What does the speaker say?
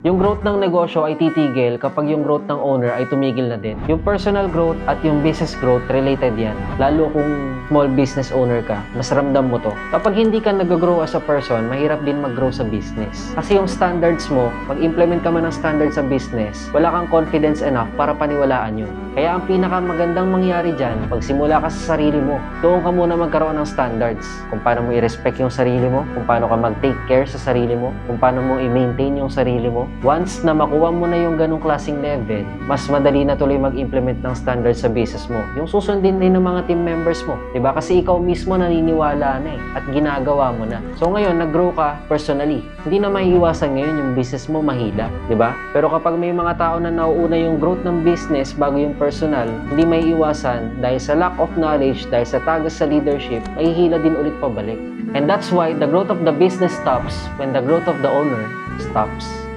Yung growth ng negosyo ay titigil kapag yung growth ng owner ay tumigil na din. Yung personal growth at yung business growth, related yan. Lalo kung small business owner ka, mas ramdam mo to. Kapag hindi ka nag-grow as a person, mahirap din mag-grow sa business. Kasi yung standards mo, mag-implement ka man ng standards sa business, wala kang confidence enough para paniwalaan yun. Kaya ang pinakamagandang mangyari dyan, pagsimula ka sa sarili mo, doon ka muna magkaroon ng standards. Kung paano mo i-respect yung sarili mo, kung paano ka mag-take care sa sarili mo, kung paano mo i-maintain yung sarili mo. Once na makuha mo na yung ganong klaseng level, mas madali na tuloy mag-implement ng standards sa business mo. Yung susundin din ng mga team members mo. Diba? Kasi ikaw mismo naniniwala na at ginagawa mo na. So ngayon, nag-grow ka personally. Hindi na maiiwasan ngayon yung business mo mahila. Diba? Pero kapag may mga tao na nauuna yung growth ng business bago yung personal, hindi maiiwasan dahil sa lack of knowledge, dahil sa tagas sa leadership, mahihila din ulit pabalik. And that's why the growth of the business stops when the growth of the owner stops.